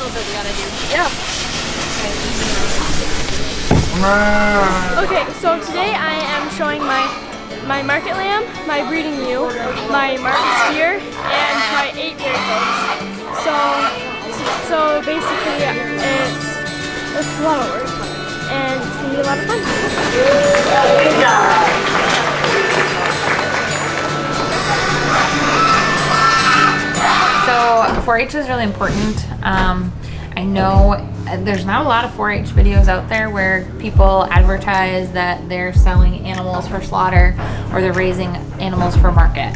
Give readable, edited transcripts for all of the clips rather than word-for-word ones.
little bit we gotta do. Yeah. Okay, so today I am showing my market lamb, my breeding ewe, my market steer, and my apiary goats. So basically it's a lot of work, and it's gonna be a lot of fun. Good job. So 4-H is really important. I know there's not a lot of 4-H videos out there where people advertise that they're selling animals for slaughter or they're raising animals for market.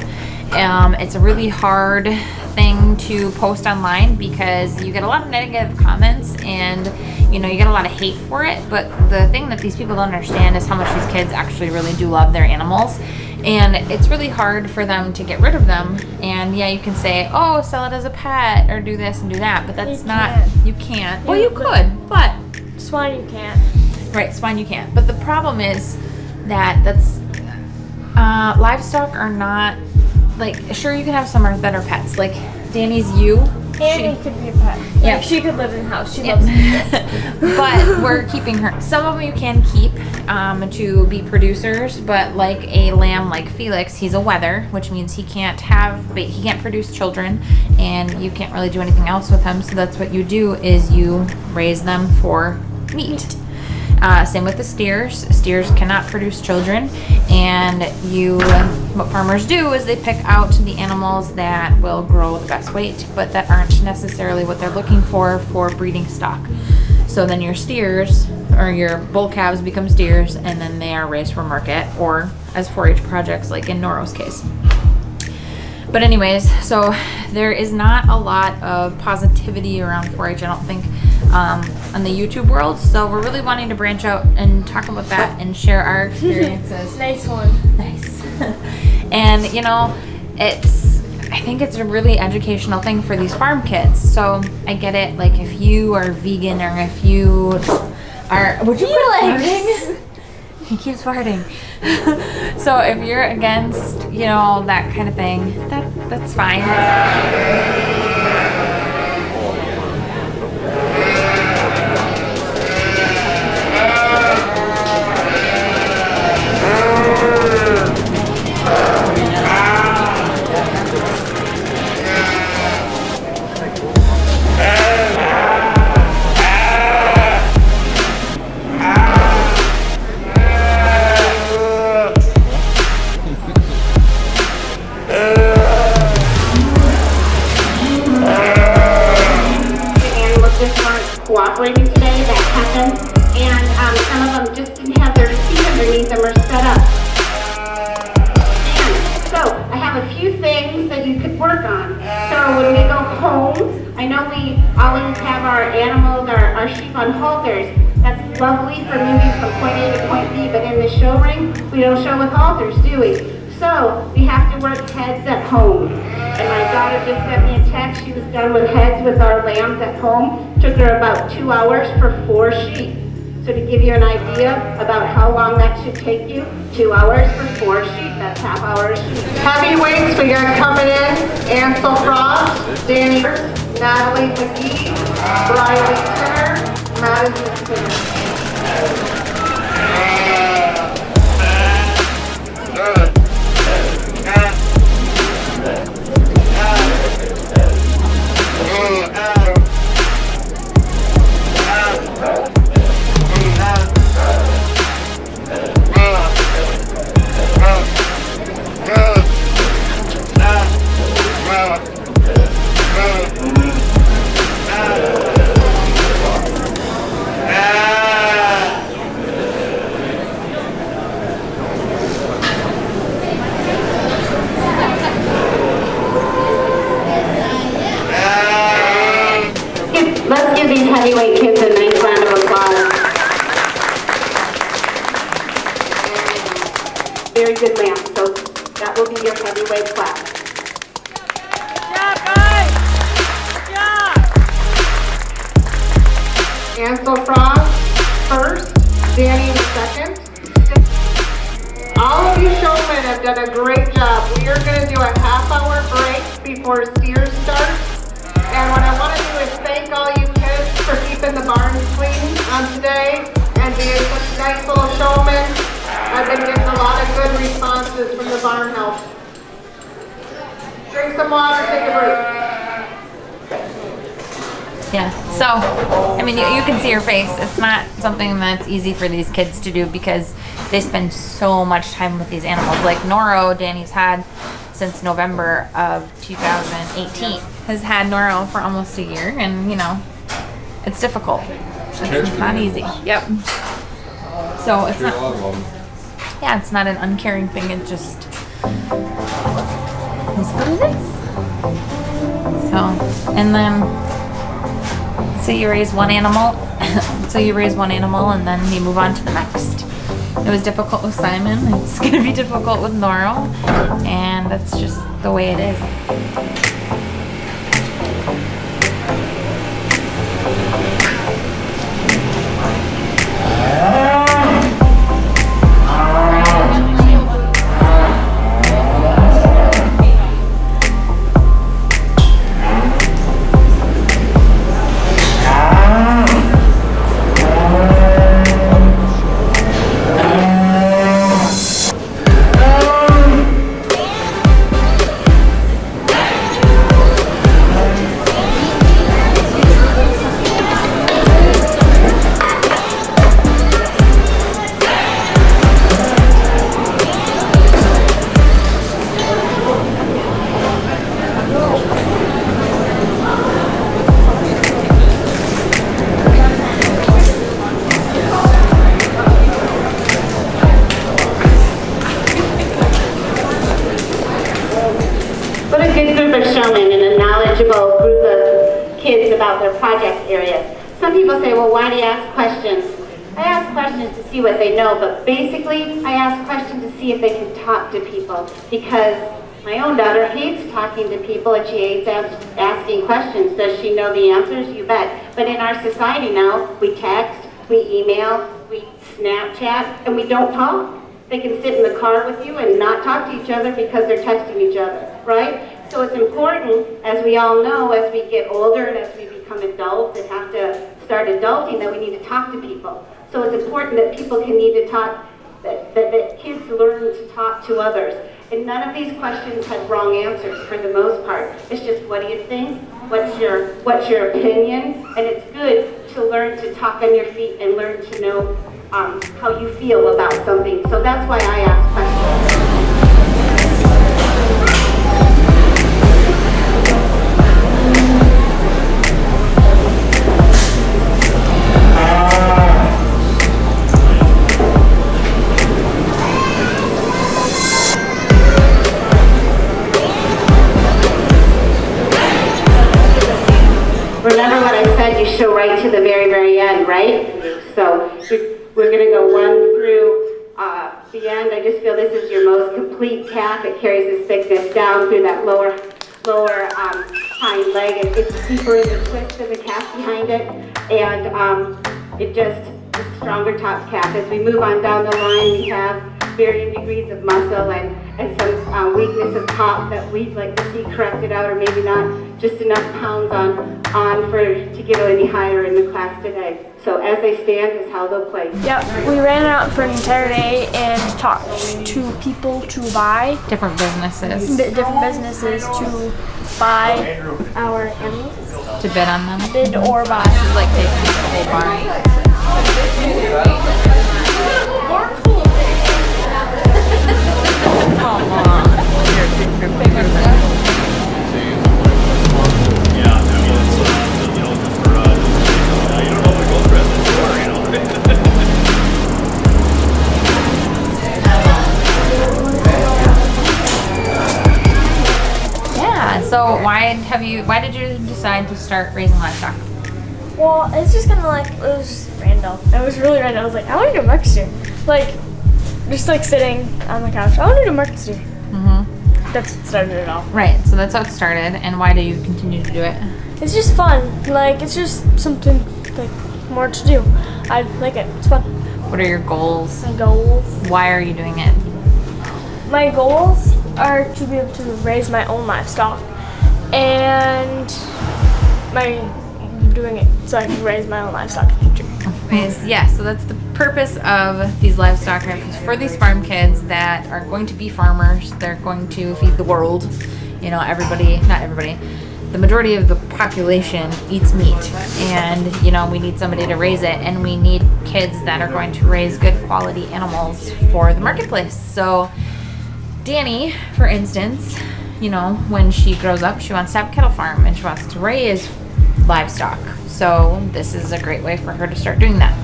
It's a really hard thing to post online because you get a lot of negative comments and you get a lot of hate for it, but the thing that these people don't understand is how much these kids actually really do love their animals, and it's really hard for them to get rid of them. And yeah, you can say, oh, sell it as a pet or do this and do that, but that's you can't. Well, you could, but swine you can't. Right, swine you can't. But the problem is that livestock are not, like, sure, you can have some that are pets, like Dani's ewe. Annie could be a pet. Yeah, she could live in the house. She loves it. But we're keeping her. Some of them you can keep to be producers, but like a lamb like Felix, he's a wether, which means he can't produce children, and you can't really do anything else with him. So that's what you do, is you raise them for meat. Same with the steers. Steers cannot produce children, and what farmers do is they pick out the animals that will grow the best weight, but that aren't necessarily what they're looking for breeding stock. So then your steers or your bull calves become steers, and then they are raised for market or as 4-H projects, like in Noro's case. But anyways, so there is not a lot of positivity around 4-H, I don't think, in the YouTube world. So we're really wanting to branch out and talk about that and share our experiences. Nice one. Nice. And I think it's a really educational thing for these farm kids. So I get it, like if you are vegan or if you are, would you quit farting? He keeps farting. So if you're against, that kind of thing, that's fine. Cooperating today, that happened, and some of them just didn't have their feet underneath them or set up. And so I have a few things that you could work on. So when we go home, I know we always have our animals, our sheep on halters. That's lovely for moving from point A to point B, but in the show ring, we don't show with halters, do we? So we have to work heads at home. And my daughter just sent me a text. She was done with heads with our lambs at home. Took her about 2 hours for 4 sheep. So to give you an idea about how long that should take you, 2 hours for 4 sheep, that's half hour a sheep. Heavyweights, we got coming in, Ansel Frost, Dani, Natalie McGee, Briley Turner, Madison Turner. Let's give these heavyweight kids a nice round of applause. Very good, ma'am. So that will be your heavyweight class. Good job, guys! Good job! Ansel Frost first, Dani second. All of you showmen have done a great job. We are going to do a half-hour break before steers start. And what I want to do is thank all you Yeah. So, I mean, you can see her face. It's not something that's easy for these kids to do because they spend so much time with these animals. Like Noro, Dani's had since November of 2018. Has had Noro for almost a year, and you know, it's difficult. It's not easy. Yep. So it's not. Yeah, it's not an uncaring thing. It just is what it is. So, and then, so you raise one animal, and then you move on to the next. It was difficult with Simon. It's going to be difficult with Noro, and that's just the way it is. What a good group of showmen and a knowledgeable group of kids about their project areas. Some people say, well, why do you ask questions? I ask questions to see what they know, but basically I ask questions to see if they can talk to people, because my own daughter hates talking to people and she hates asking questions. Does she know the answers? You bet. But in our society now, we text, we email, we Snapchat, and we don't talk. They can sit in the car with you and not talk to each other because they're texting each other, right? So it's important, as we all know, as we get older and as we become adults and have to start adulting, that we need to talk to people. So it's important that people can need to talk, that kids learn to talk to others. And none of these questions have wrong answers for the most part. It's just, what do you think? What's your opinion? And it's good to learn to talk on your feet and learn to know how you feel about something. So that's why I ask questions. Remember what I said, you show right to the very, very end, right? So we're going to go one through the end. I just feel this is your most complete calf. It carries the thickness down through that lower hind leg. It's deeper in the twist of the calf behind it, and it's stronger top calf. As we move on down the line, we have varying degrees of muscle and some weakness of top that we'd like to see corrected out, or maybe not just enough pounds on to get any higher in the class today. So as they stand is how they'll play. Yep, we ran out for an entire day and talked to people to buy Different businesses. different businesses to buy our animals, To bid on them. bid or buy. It's like taking the whole barn. So why did you decide to start raising livestock? Well, it's just kind of like, it was just random. It was really random. I was like, I want to do market steer. Like, just like sitting on the couch. I want to do market steer. Mm-hmm. That's what started it all. Right, so that's how it started. And why do you continue to do it? It's just fun. Like, it's just something, like, more to do. I like it. It's fun. What are your goals? My goals? Why are you doing it? My goals are to be able to raise my own livestock. And I'm doing it so I can raise my own livestock in the future. Yeah, so that's the purpose of these livestock for these farm kids that are going to be farmers. They're going to feed the world. You know, everybody, not everybody, the majority of the population eats meat, and you know, we need somebody to raise it, and we need kids that are going to raise good quality animals for the marketplace. So Dani, for instance, you know, when she grows up, she wants to have a cattle farm and she wants to raise livestock. So this is a great way for her to start doing that.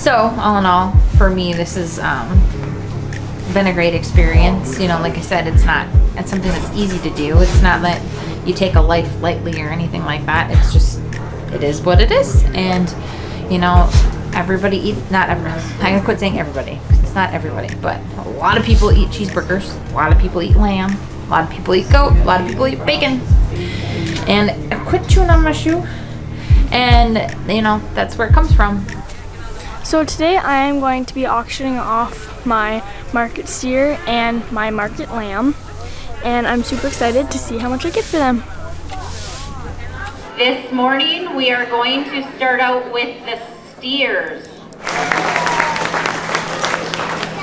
So all in all, for me, this has been a great experience. You know, like I said, it's something that's easy to do. It's not that you take a life lightly or anything like that. It's just, it is what it is. And you know, not everybody, I'm gonna quit saying everybody, because it's not everybody, but a lot of people eat cheeseburgers, a lot of people eat lamb, a lot of people eat goat, a lot of people eat bacon. And I quit chewing on my shoe, and you know, that's where it comes from. So today I am going to be auctioning off my market steer and my market lamb, and I'm super excited to see how much I get for them. This morning we are going to start out with the steers.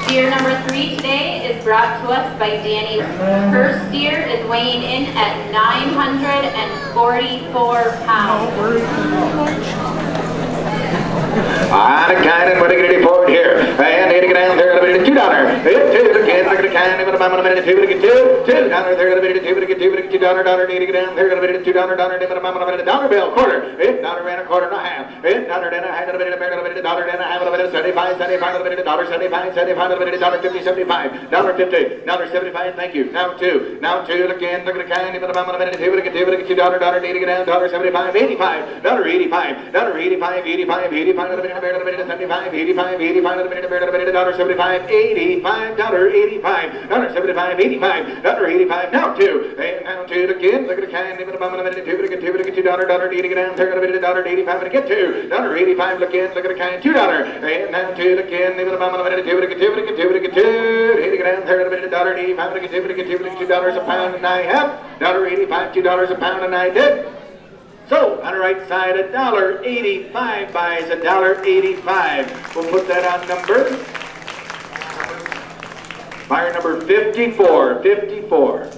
Steer number 3 today is brought to us by Dani. Her steer is weighing in at 944 pounds. On a kind and what are going to forward here? And here to get down there, a bit of $2. Again, they're going to kind of a minute, $2 to get $2. $2 down there, a bit of $2 to get $2 to get $2. Need to get down there, a bit of $2, $1 bill, quarter. $1 and a quarter and a half. $1 and a half, a bit of $1 and a half, a bit of 75, 75, a bit of $75, 75, a bit of $50, 75, $50, $75. Thank you. Now 2. Now 2 again. They're going to kind of a minute, $2 to get $2 to get $2. Need to get down $75, 85, $85, $85, 85, 85. 75, 85, 85, $75, 85, $75, 85, $85. Now 2, and now 2 again. Look at the kind of a minute, $2 to get $2 to get $2. Need to get down there, $85 to get $2. $85 again. Look at the kind, $2, and now 2 again. Leave it a minute, $2 to get $2 to get $2 to get $2. Need to get down there, $85 to get $2 to get $2 to get $2 a pound and I have $85, $2 a pound and I did. So, on the right side, $1.85 buys $1.85. We'll put that on number. Buyer number 54, 54.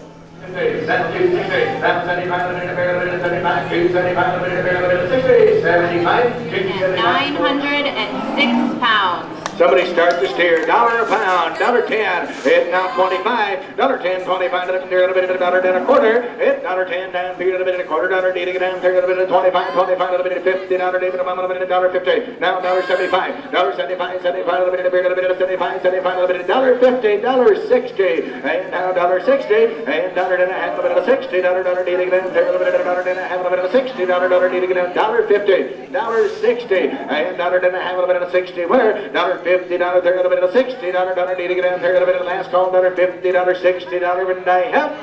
906 pounds. Somebody start the steer. $1 a pound, $1.10. It now 25. $1.10, 25. $1.10 a quarter. It $1.10 down. $1 a quarter. $1 need to get down. $25, 25. $50. $1.50. Now $1.75. $75. $75. $75. $75. $1.50. $1.60. And now $1.60. And $1.50. $60. $1 need to get down. $1.50. $1.50. $1.60. And $1.50. Where? $1.50. $50, $30, $60, need to get down there, last call, $50, $60, and I have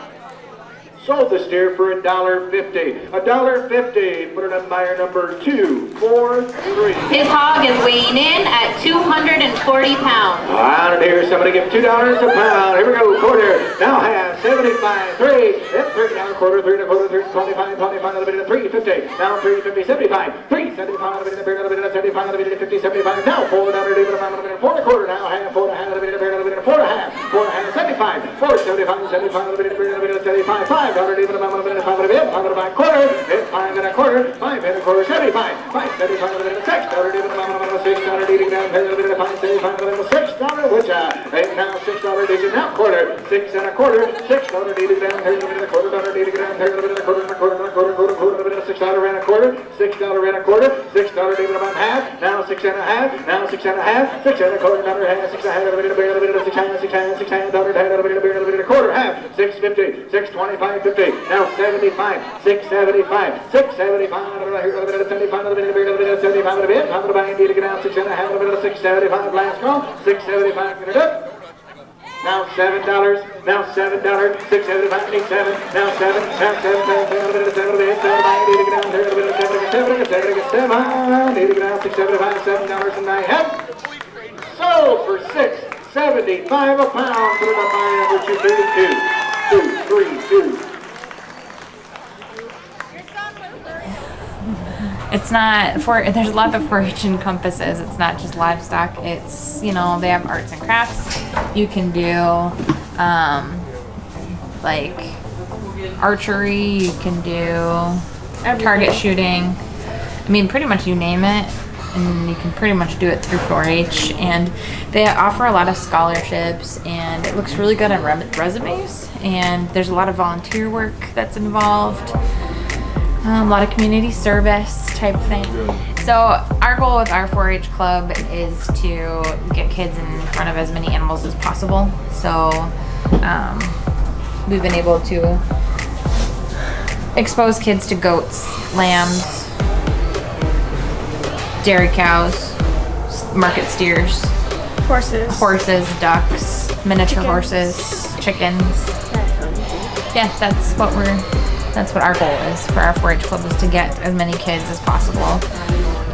sold the steer for $1.50. $1.50. Put it on buyer number 243. His hog is weighing in at 240 pounds. On here, somebody give $2 a pound. Here we go, quarter. Now have 75, 3, $3 quarter, 3 and a quarter, 3, 25, 25, a bit of 350. Now 350, 75, 3, 75, a bit of 75, a bit of 50, 75. Now $4, a bit of 4 and a quarter. Now half, 4 and a half, a bit of 4 and a half, 4 and a half, 75, 4, 75, 75, a bit of 75, 5. $5 even a minute, $5 a bit, $5 a quarter, it's 5 and a quarter, 5 and a quarter, 75, 5, 75 a bit, $6 even a minute, $6 eating down, $5 a bit, $5, 75 a bit, $6, which and now $6 digit, now quarter, 6 and a quarter, $6 eating down, $5 a bit, a quarter, $1 eating down, $5 a bit, a quarter, $6 and a quarter, $6 and a quarter, $6 even about half, now 6 and a half, now 6 and a half, 6 and a quarter, $1 half, 6 and a half, a bit, $6 a quarter, half, 650, 625, 50, now 75, 675, 675, a bit of 75, a bit of 75, a bit, $100 buy need to get down, 6 and a half, a bit of 675, last call, 675, get it up. Now $7, now $7, 675, 87, now 7, now 7, a bit of 7, a bit, $7 buy need to get down, a bit of 7, need to get down, 675, $7 and I have sold for $6.75 a pound. Put it on my number 232. It's not there's a lot of 4-H encompasses. It's not just livestock. It's, you know, they have arts and crafts. You can do like archery, you can do target shooting. I mean, pretty much you name it, and you can pretty much do it through 4-H. And they offer a lot of scholarships, and it looks really good on resumes. And there's a lot of volunteer work that's involved, a lot of community service type thing. So our goal with our 4-H club is to get kids in front of as many animals as possible. So we've been able to expose kids to goats, lambs, dairy cows, market steers, horses, ducks, miniature horses, chickens. Yeah, that's what our goal is for our 4-H club, is to get as many kids as possible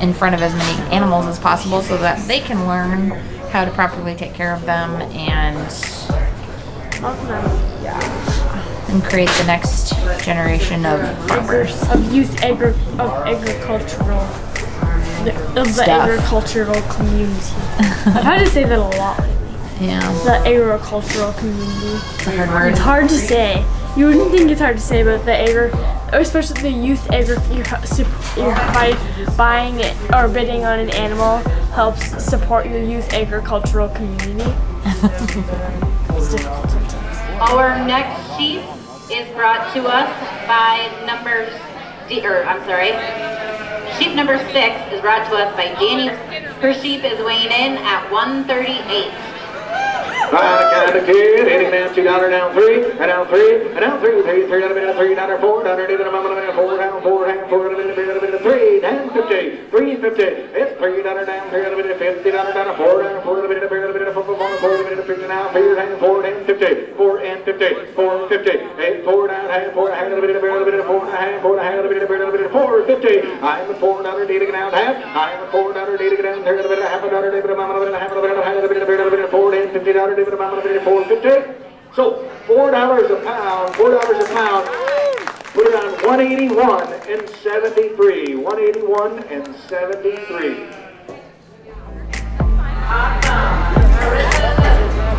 in front of as many animals as possible so that they can learn how to properly take care of them and create the next generation of farmers. Of agricultural community. I've had to say that a lot lately. Yeah. The agricultural community. It's a hard word. It's hard to say. You wouldn't think it's hard to say, but especially the youth by buying it or bidding on an animal helps support your youth agricultural community. It's difficult sometimes. Our next sheep is brought to us by sheep number 6 is brought to us by Dani. Her sheep is weighing in at 138. By the count of kid, hitting down $2, down 3, and down 3, and down 3, $3, $3, $3, $4, $4, down 4, down 4, $3, down 50, $3.50, it's $3 down, $3, $50, down 4, down 4, $4, $4, $4, now 4, down 4, down 50, 4 and 50, 4.50, 8, 4 down, half, 4, half, $4 and a half, 4 and a half, $4.50, I'm a $4 need to get out half, I'm a $4 need to get down, $3, half $1, $4 and $50. $4.50. So $4 a pound, $4 a pound. Put it on 181 and 73. 181 and 73. Awesome.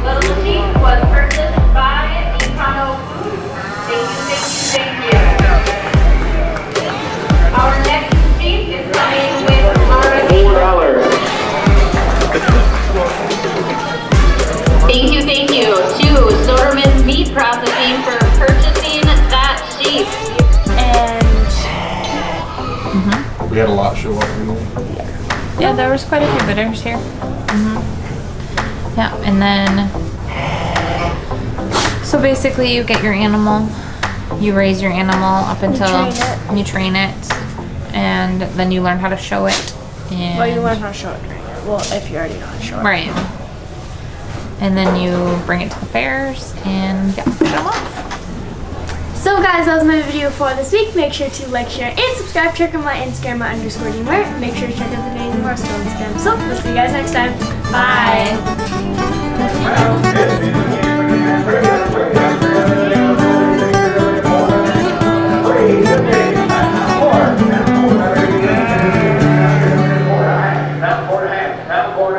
Little sheep was purchased by Econo Food. Thank you. Our next sheep is coming with Laura. $4. Thank you to Soderman's Meat Processing for purchasing that sheep. And we had a lot show up. Yeah, there was quite a few bidders here. Yeah, and then so basically you get your animal, you raise your animal up until you train it, and then you learn how to show it. And well, you learn how to show it. Well, if you already know how to show it. right. And then you bring it to the fairs and show them off. So guys, that was my video for this week. Make sure to like, share, and subscribe. Check out my Instagram at _Deemer. Make sure to check out the videos on our Instagram. So we'll see you guys next time. Bye.